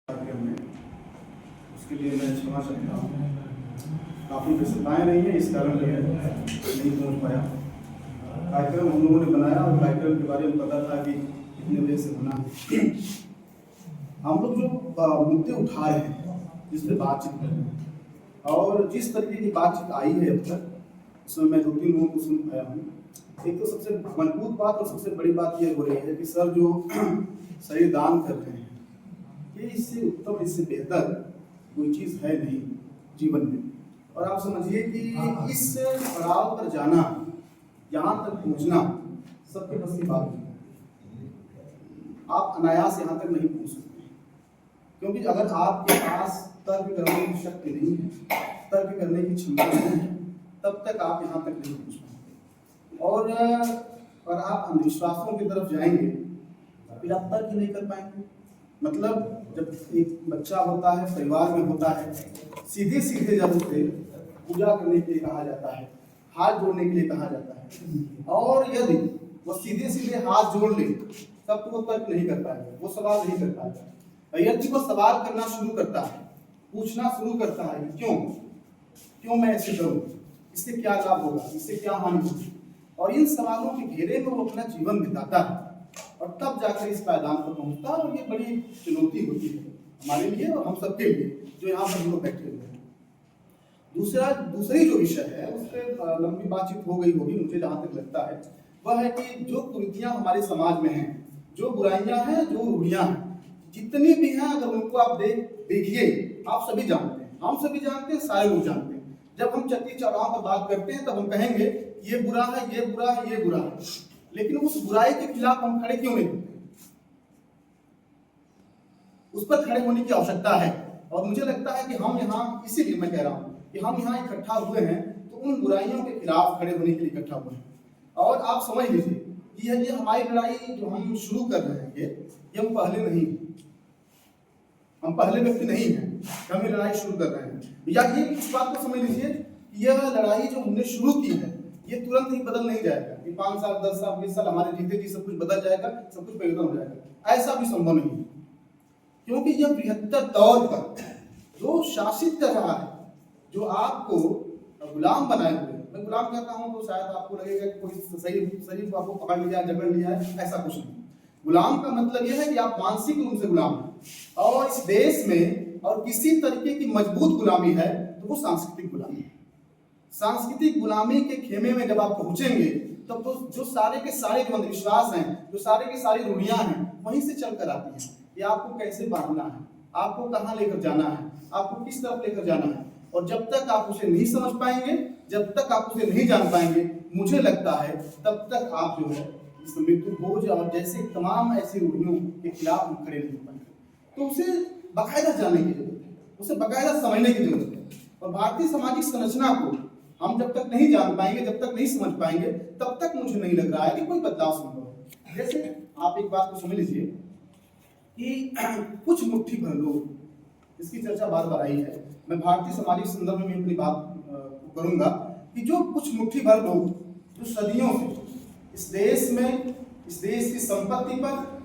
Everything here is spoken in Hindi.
हमने उसके लिए मैं क्षमा चाहता हूँ। काफ़ी व्यस्तताएँ रही हैं, इस कारण जो है नहीं पहुँच पाया। कार्यक्रम हम लोगों ने बनाया और कार्यक्रम के बारे में पता था कि कितने बजे से होना है। हम लोग जो मुद्दे उठा रहे हैं, जिस पर बातचीत कर रहे हैं और जिस तरीके की बातचीत आई है अब तक, उसमें मैं 2-3 लोगों को सुन पाया हूँ। एक तो सबसे मजबूत बात और सबसे बड़ी बात यह हो रही है कि सर जो शरीर दान कर रहे हैं, ये इससे उत्तम, इससे बेहतर कोई चीज़ है नहीं जीवन में। और आप समझिए कि इस पड़ाव पर जाना, यहाँ तक पहुँचना सबके बस की बात नहीं। आप अनायास यहाँ तक नहीं पहुँच सकते, क्योंकि अगर आपके पास तर्क करने की शक्ति नहीं है, तर्क करने की क्षमता नहीं है, तब तक आप यहाँ तक नहीं पहुँच पाएंगे। और आप अंधविश्वासों की तरफ जाएंगे, फिर आप तर्क ही नहीं कर पाएंगे। मतलब जब एक बच्चा होता है, परिवार में होता है, सीधे सीधे जब उसे पूजा करने के लिए कहा जाता है, हाथ जोड़ने के लिए कहा जाता है, और यदि वो सीधे सीधे हाथ जोड़ ले तब तो वो तर्क नहीं कर पाएगा, वो सवाल नहीं कर पाएगा। यदि वो सवाल करना शुरू करता है, पूछना शुरू करता है क्यों मैं ऐसे करूँ, इससे क्या लाभ होगा, इससे क्या हानि होगी, और इन सवालों के घेरे में वो अपना जीवन बिताता है और तब जाकर इस पायदान पर पहुंचता है। और ये बड़ी चुनौती होती है हमारे लिए और हम सबके लिए जो यहाँ पर हम लोग बैठे हुए हैं। दूसरी जो विषय है उस पर लंबी बातचीत हो गई होगी, मुझे जहाँ तक लगता है वह है कि जो कुरीतियाँ हमारे समाज में हैं, जो बुराइयाँ हैं, जो रूढ़ियाँ हैं, जितनी भी हैं, अगर उनको आप देखिए, आप सभी जानते हैं, हम सभी जानते हैं, सारे लोग जानते हैं। जब हम चट्टी चौराहों पर बात करते हैं तब हम कहेंगे ये बुरा है, ये बुरा है, ये बुरा है, लेकिन उस बुराई के खिलाफ हम खड़े क्यों नहीं होते? उस पर खड़े होने की आवश्यकता है। और मुझे लगता है कि हम यहाँ, इसीलिए मैं कह रहा हूँ कि हम यहाँ इकट्ठा हुए हैं तो उन बुराइयों के खिलाफ खड़े होने के लिए इकट्ठा हुए हैं। और आप समझ लीजिए कि ये हमारी लड़ाई जो हम शुरू कर रहे हैं, ये हम पहले नहीं, हम पहले व्यक्ति नहीं हैं, हम ये लड़ाई शुरू कर रहे हैं। या ये इस बात को समझ लीजिए कि यह लड़ाई जो हमने शुरू की है, ये तुरंत ही बदल नहीं जाएगा कि 5 साल, 10 साल, 20 साल हमारे जीते जी सब कुछ बदल जाएगा, सब कुछ परिवर्तन हो जाएगा। ऐसा भी संभव नहीं है, क्योंकि यह बृहत्तर तौर पर जो शासित कर रहा है, जो आपको गुलाम बनाए हुए, मैं गुलाम कहता हूं तो शायद आपको लगेगा कि कोई शरीर को आपको पकड़ लिया, जकड़ लिया है, ऐसा कुछ नहीं। गुलाम का मतलब यह है कि आप मानसिक रूप से गुलाम हैं। और इस देश में और किसी तरीके की मजबूत गुलामी है तो वो सांस्कृतिक गुलामी है। सांस्कृतिक गुलामी के खेमे में जब आप पहुंचेंगे तब तो जो सारे के सारे जो अंधविश्वास हैं, जो सारे के सारी रूढ़ियां हैं, वहीं से चल कर आती हैं कि आपको कैसे बांधना है, आपको कहाँ लेकर जाना है, आपको किस तरफ लेकर जाना है। और जब तक आप उसे नहीं समझ पाएंगे, जब तक आप उसे नहीं जान पाएंगे, मुझे लगता है तब तक आप जो है इस मृत्यु भोज और जैसे तमाम ऐसी रूढ़ियों के खिलाफ हम खड़े नहीं पाएंगे। तो उसे बाकायदा जानने की जरूरत है, उसे बाकायदा समझने की जरूरत है। और भारतीय सामाजिक संरचना को हम जब तक नहीं जान पाएंगे, जब तक नहीं समझ पाएंगे, तब तक मुझे नहीं लग रहा है कि कोई बदलाव संभव है। जैसे आप एक बात को समझ लीजिए कि कुछ मुट्ठी भर लोग, इसकी चर्चा बार बार आई है, मैं भारतीय सामाजिक संदर्भ में अपनी बात करूंगा कि जो कुछ मुट्ठी भर लोग जो सदियों से इस देश में, इस देश की संपत्ति पर